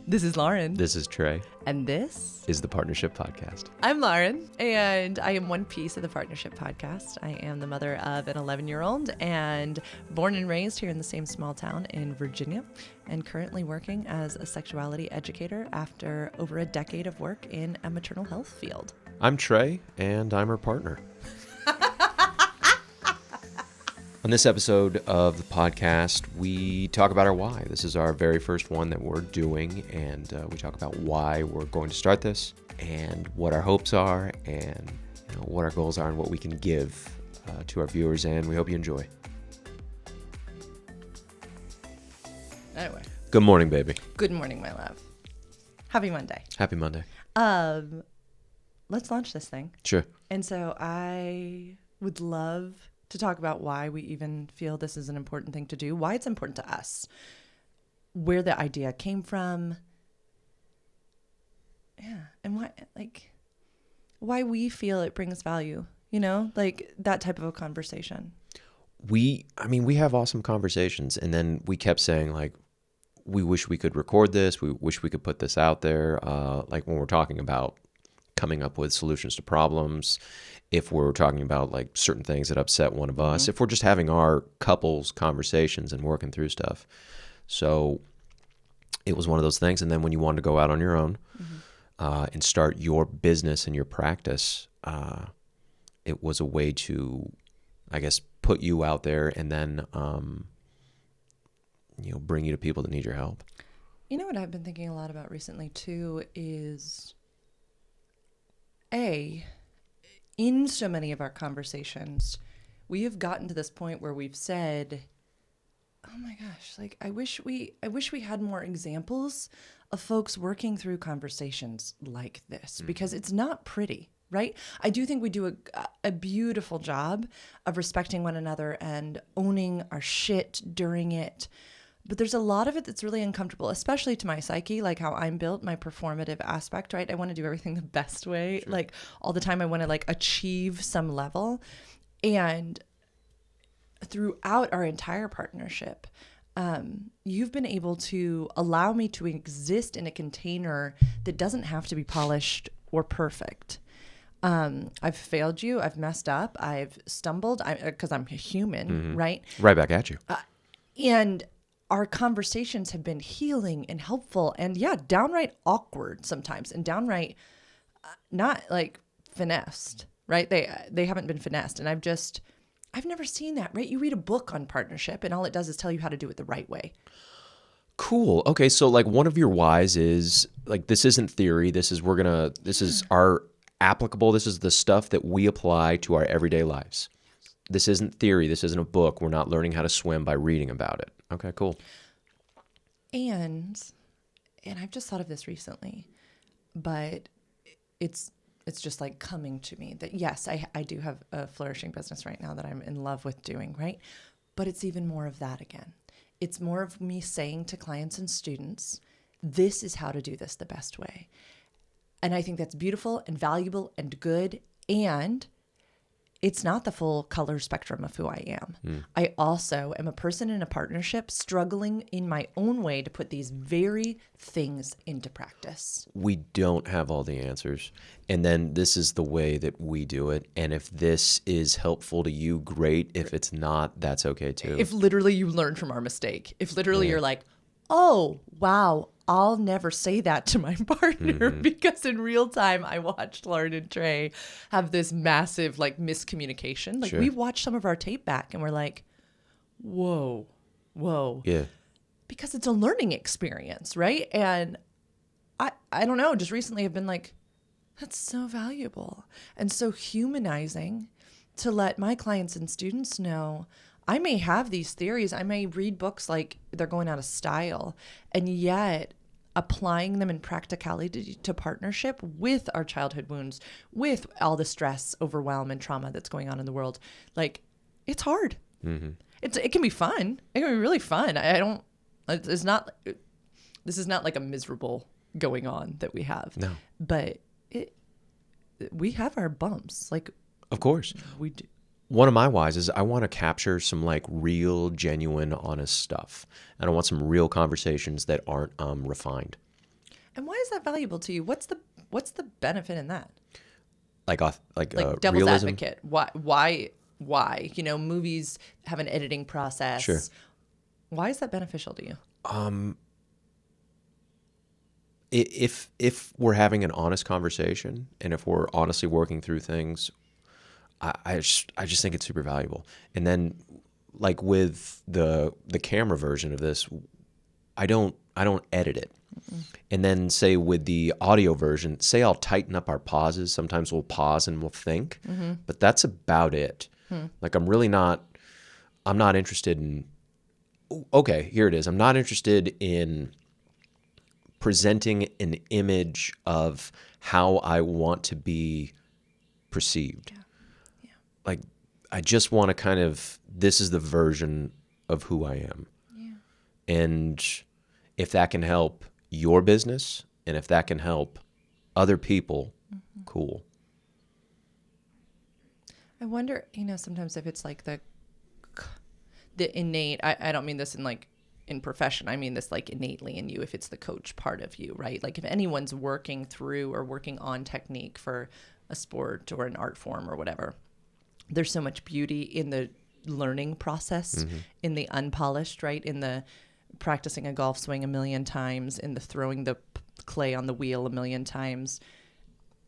This is Lauren. This is Trey. And this is the Partnership Podcast. I'm Lauren, and I am one piece of the Partnership Podcast. I am the mother of an 11-year-old and born and raised here in the same small town in Virginia, and currently working as a sexuality educator after over a decade of work in a maternal health field. I'm Trey, and I'm her partner. On this episode of the podcast, we talk about our why. This is our very first one that we're doing, and we talk about why we're going to start this, and what our hopes are, and what our goals are, and what we can give to our viewers, and we hope you enjoy. Anyway. Good morning, baby. Good morning, my love. Happy Monday. Happy Monday. Let's launch this thing. Sure. And so I would love to talk about why we even feel this is an important thing to do, why it's important to us, where the idea came from, and why we feel it brings value, that type of a conversation. We have awesome conversations, and then we kept saying, we wish we could record this, we wish we could put this out there, when we're talking about coming up with solutions to problems, if we're talking about certain things that upset one of us, if we're just having our couples conversations and working through stuff. So it was one of those things. And then when you wanted to go out on your own and start your business and your practice, it was a way to, put you out there and then, bring you to people that need your help. You know what I've been thinking a lot about recently too is in so many of our conversations, we have gotten to this point where we've said, oh my gosh, I wish we had more examples of folks working through conversations like this, because it's not pretty, right? I do think we do a beautiful job of respecting one another and owning our shit during it. But there's a lot of it that's really uncomfortable, especially to my psyche, like how I'm built, my performative aspect, right? I want to do everything the best way. Sure. All the time I want to achieve some level. And throughout our entire partnership, you've been able to allow me to exist in a container that doesn't have to be polished or perfect. I've failed you. I've messed up. I've stumbled because I'm human, right? Right back at you. And our conversations have been healing and helpful and downright awkward sometimes, and downright not finessed, right? They haven't been finessed. And I've never seen that, right? You read a book on partnership and all it does is tell you how to do it the right way. Cool. Okay. So one of your whys is this isn't theory. This is our applicable. This is the stuff that we apply to our everyday lives. This isn't theory. This isn't a book. We're not learning how to swim by reading about it. Okay, cool. And I've just thought of this recently, but it's just coming to me that yes, I do have a flourishing business right now that I'm in love with doing, right? But it's even more of that again. It's more of me saying to clients and students, this is how to do this the best way. And I think that's beautiful and valuable and good, and it's not the full color spectrum of who I am. I also am a person in a partnership struggling in my own way to put these very things into practice. We don't have all the answers. And then this is the way that we do it. And if this is helpful to you, great. If it's not, that's okay too. If literally you learn from our mistake. If literally you're like, oh, wow, I'll never say that to my partner, because in real time, I watched Lauren and Trey have this massive miscommunication. Sure. We've watched some of our tape back and we're like, whoa. Yeah. Because it's a learning experience, right? And I don't know, just recently I've been like, that's so valuable and so humanizing to let my clients and students know I may have these theories. I may read books like they're going out of style, and yet applying them in practicality to partnership with our childhood wounds, with all the stress, overwhelm, and trauma that's going on in the world. It's hard. It can be fun. It can be really fun. This is not a miserable going on that we have. No. But we have our bumps. Of course. We do. One of my whys is I want to capture some real, genuine, honest stuff. And I want some real conversations that aren't refined. And why is that valuable to you? What's the benefit in that? Like Devil's realism. advocate. Why? You know, movies have an editing process. Sure. Why is that beneficial to you? If we're having an honest conversation and if we're honestly working through things, I just think it's super valuable. And then like with the camera version of this, I don't edit it. And then say with the audio version, say I'll tighten up our pauses. Sometimes we'll pause and we'll think, but that's about it. Like I'm not interested in, okay, here it is. I'm not interested in presenting an image of how I want to be perceived. Yeah. Like I just want to kind of, this is the version of who I am. Yeah. And if that can help your business and if that can help other people, cool. I wonder, you know, sometimes if it's like the innate, I don't mean this in like in profession. I mean this like innately in you, if it's the coach part of you, right? Like if anyone's working through or working on technique for a sport or an art form or whatever, there's so much beauty in the learning process, in the unpolished, right? In the practicing a golf swing a million times, in the throwing the clay on the wheel a million times,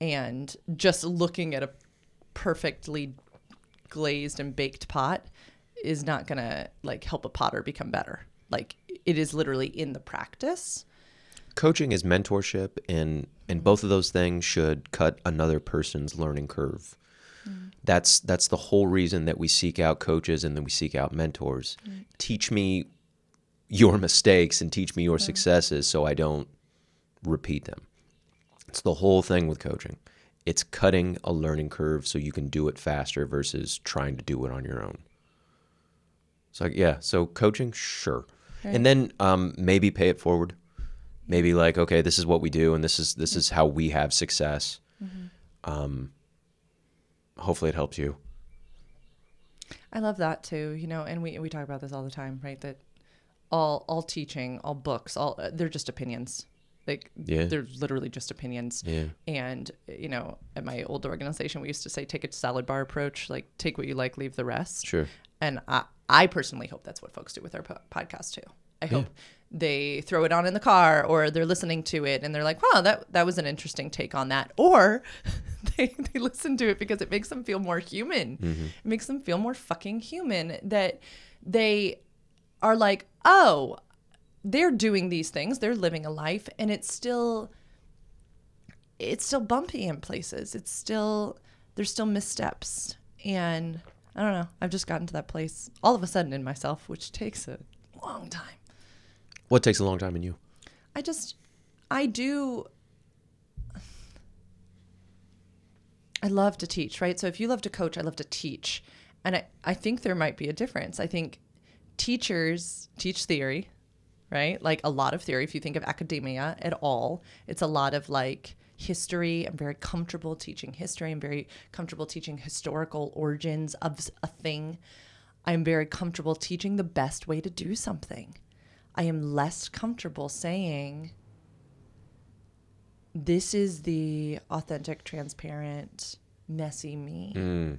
and just looking at a perfectly glazed and baked pot is not going to like help a potter become better. Like it is literally in the practice. Coaching is mentorship, and both of those things should cut another person's learning curve. That's the whole reason that we seek out coaches and then we seek out mentors. Teach me your mistakes and teach me your successes so I don't repeat them. It's the whole thing with coaching. It's cutting a learning curve so you can do it faster versus trying to do it on your own. So yeah, so coaching, sure. Right. And then maybe pay it forward. Maybe like, okay, this is what we do and this is how we have success. Hopefully it helps you. I love that too, you know, and we talk about this all the time, right? That all teaching, all books, they're just opinions. Like they're literally just opinions. Yeah. And, you know, at my old organization, we used to say, take a salad bar approach, like take what you like, leave the rest. Sure. And I personally hope that's what folks do with our podcast too. I hope they throw it on in the car or they're listening to it and they're like, wow, that was an interesting take on that. Or they listen to it because it makes them feel more human. It makes them feel more fucking human, that they are like, oh, they're doing these things, they're living a life, and it's still bumpy in places. There's still missteps. And I don't know, I've just gotten to that place all of a sudden in myself, which takes a long time. What takes a long time in you? I love to teach, right? So if you love to coach, I love to teach. And I think there might be a difference. I think teachers teach theory, right? Like a lot of theory. If you think of academia at all, it's a lot of like history. I'm very comfortable teaching history. I'm very comfortable teaching historical origins of a thing. I'm very comfortable teaching the best way to do something. I am less comfortable saying, this is the authentic, transparent, messy me.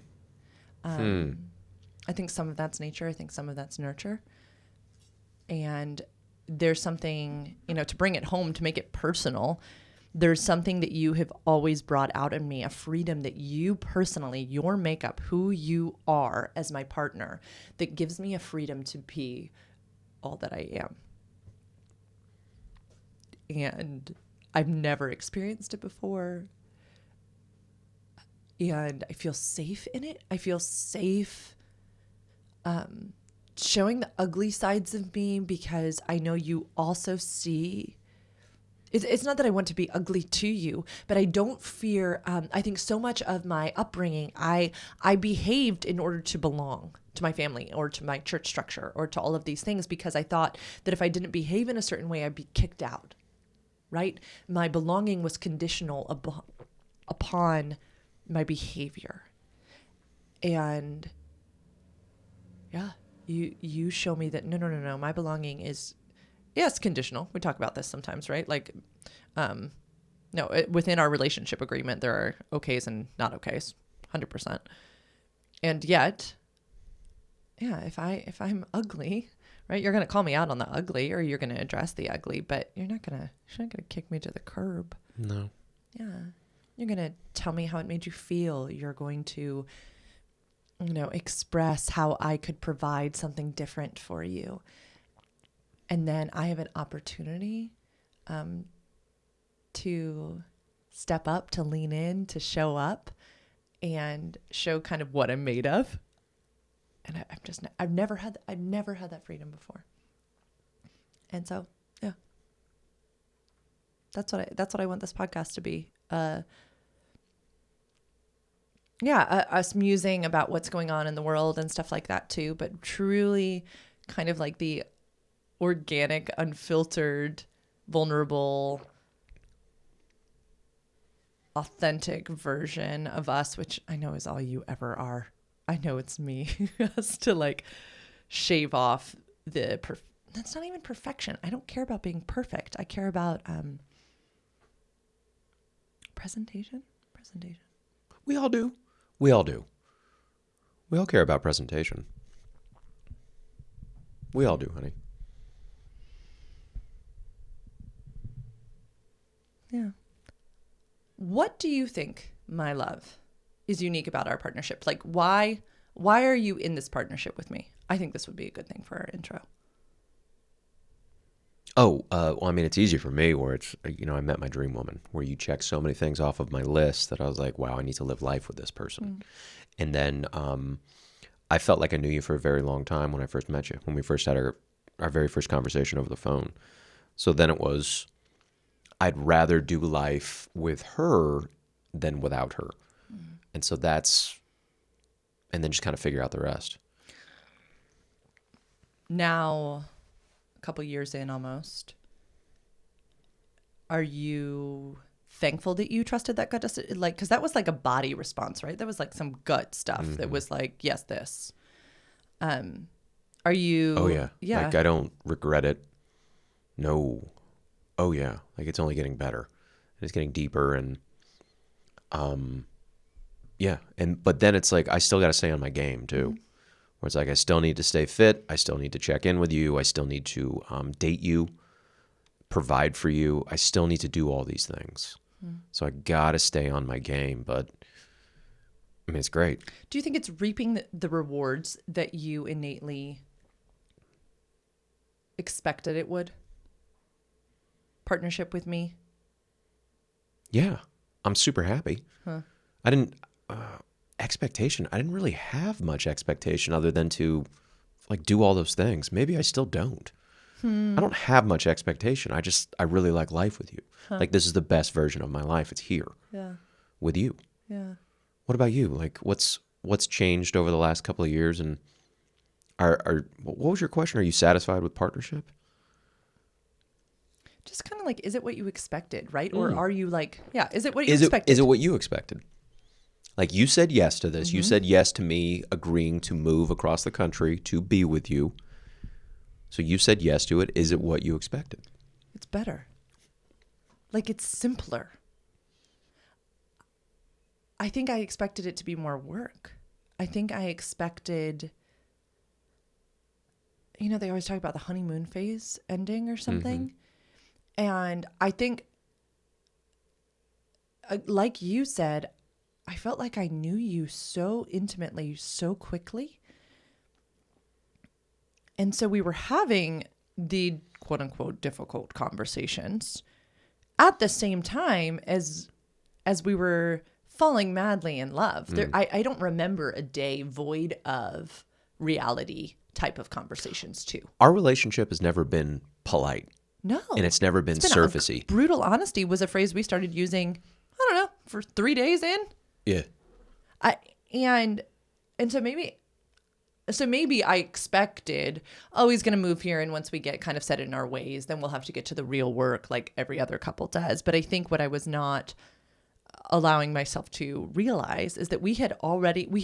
I think some of that's nature. I think some of that's nurture. And there's something, you know, to bring it home, to make it personal, there's something that you have always brought out in me, a freedom that you personally, your makeup, who you are as my partner, that gives me a freedom to be all that I am. And I've never experienced it before. And I feel safe in it. I feel safe showing the ugly sides of me, because I know you also see. It's not that I want to be ugly to you, but I don't fear. I think so much of my upbringing, I behaved in order to belong to my family or to my church structure or to all of these things, because I thought that if I didn't behave in a certain way, I'd be kicked out, right? My belonging was conditional upon my behavior. And yeah, you show me that no, my belonging is yes, conditional. We talk about this sometimes, right? Like, no, within our relationship agreement, there are okays and not okays, 100%. And yet, yeah, if I'm ugly, right, you're gonna call me out on the ugly, or you're gonna address the ugly, but you're not gonna kick me to the curb. No. Yeah, you're gonna tell me how it made you feel. You're going to, express how I could provide something different for you, and then I have an opportunity, to step up, to lean in, to show up, and show kind of what I'm made of. And I've never had that freedom before. And so, yeah, that's what I want this podcast to be. Us musing about what's going on in the world and stuff like that too, but truly kind of like the organic, unfiltered, vulnerable, authentic version of us, which I know is all you ever are. I know it's me who has to like shave off that's not even perfection. I don't care about being perfect. I care about presentation. We all do. We all care about presentation. We all do, honey. Yeah. What do you think, my love, is unique about our partnership? Like, why are you in this partnership with me? I think this would be a good thing for our intro. Oh, well, I mean, it's easy for me where it's, I met my dream woman, where you check so many things off of my list that I was like, wow, I need to live life with this person. And then I felt like I knew you for a very long time when I first met you, when we first had our very first conversation over the phone. So then it was, I'd rather do life with her than without her. And so and then just kind of figure out the rest. Now, a couple years in almost, are you thankful that you trusted that gut? Like, because that was like a body response, right? That was like some gut stuff that was like, yes, this. Are you? Oh, yeah. Yeah. Like, I don't regret it. No. Oh, yeah. Like, it's only getting better. And it's getting deeper. And, yeah. But then it's like, I still got to stay on my game, too. Where it's like, I still need to stay fit. I still need to check in with you. I still need to date you, provide for you. I still need to do all these things. So I got to stay on my game. But, I mean, it's great. Do you think it's reaping the rewards that you innately expected it would? Partnership with me? Yeah. I'm super happy. Huh. I didn't... expectation. I didn't really have much expectation other than to like do all those things. Maybe I still don't. I don't have much expectation. I really like life with you. Like this is the best version of my life. It's here. Yeah. With you. Yeah. What about you? Like what's changed over the last couple of years, and what was your question? Are you satisfied with partnership? Just kind of like, is it what you expected, right? Or are you like, yeah, is it what you expected? Is it what you expected? Like you said yes to this. You said yes to me agreeing to move across the country to be with you. So you said yes to it. Is it what you expected? It's better. Like it's simpler. I think I expected it to be more work. I think I expected, they always talk about the honeymoon phase ending or something. And I think, like you said, I felt like I knew you so intimately, so quickly. And so we were having the quote unquote difficult conversations at the same time as we were falling madly in love. I don't remember a day void of reality type of conversations too. Our relationship has never been polite. No. And it's never been surfacey. Brutal honesty was a phrase we started using, I don't know, for 3 days in. Yeah. And so maybe I expected, he's going to move here. And once we get kind of set in our ways, then we'll have to get to the real work like every other couple does. But I think what I was not allowing myself to realize is that we had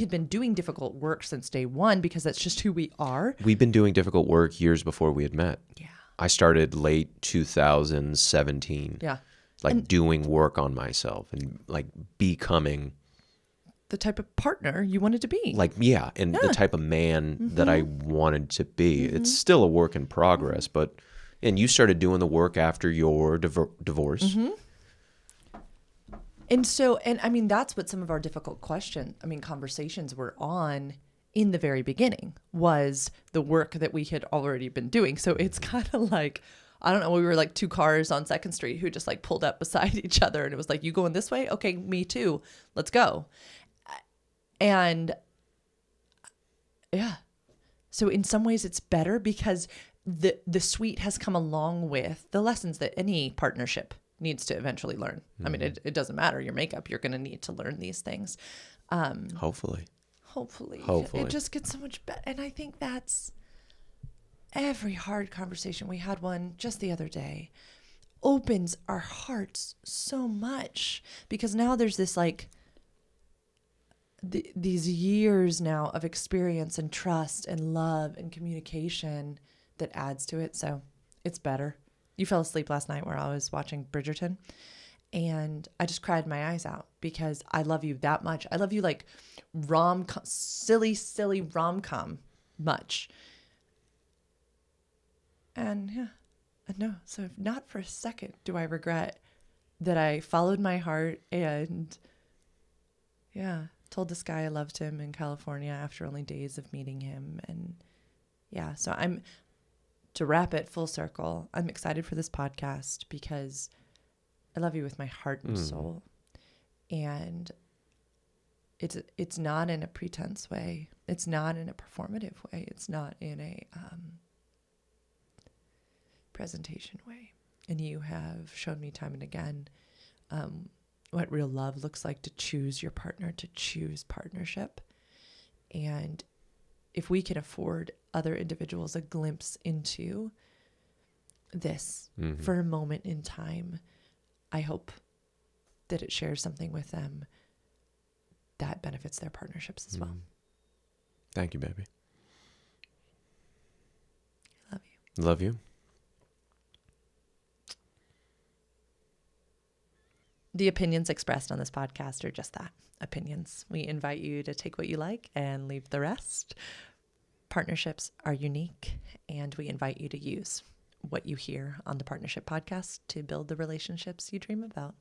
been doing difficult work since day one because that's just who we are. We've been doing difficult work years before we had met. Yeah. I started late 2017, Yeah. like And doing work on myself and like becoming the type of partner you wanted to be. like, yeah, and the Yeah. type of man that I wanted to be. It's Mm-hmm. still a work in progress, but, and you started doing the work after your divorce. Mm-hmm. And so, and I mean, that's what some of our difficult conversations were on in the very beginning, was the work that we had already been doing. So it's kind of like, I don't know, we were like two cars on Second Street who just like pulled up beside each other, and it was like, you going this way? Okay, me too. Let's go. And yeah. So in some ways it's better because the sweet has come along with the lessons that any partnership needs to eventually learn. I mean, it doesn't matter your makeup. You're going to need to learn these things. Hopefully. Hopefully. It just gets so much better. And I think that's every hard conversation. We had one just the other day. Opens our hearts so much because now there's this like, these years now of experience and trust and love and communication that adds to it. So it's better. You fell asleep last night where I was watching Bridgerton, and I just cried my eyes out because I love you that much. I love you like silly rom-com much. And yeah, no. So not for a second do I regret that I followed my heart and yeah, told this guy I loved him in California after only days of meeting him. And yeah, so to wrap it full circle, I'm excited for this podcast because I love you with my heart and soul. And it's not in a pretense way. It's not in a performative way. It's not in a presentation way. And you have shown me time and again what real love looks like, to choose your partner, to choose partnership. And if we can afford other individuals a glimpse into this for a moment in time, I hope that it shares something with them that benefits their partnerships as well. Thank you, baby. Love you. Love you. The opinions expressed on this podcast are just that, opinions. We invite you to take what you like and leave the rest. Partnerships are unique, and we invite you to use what you hear on the Partnership Podcast to build the relationships you dream about.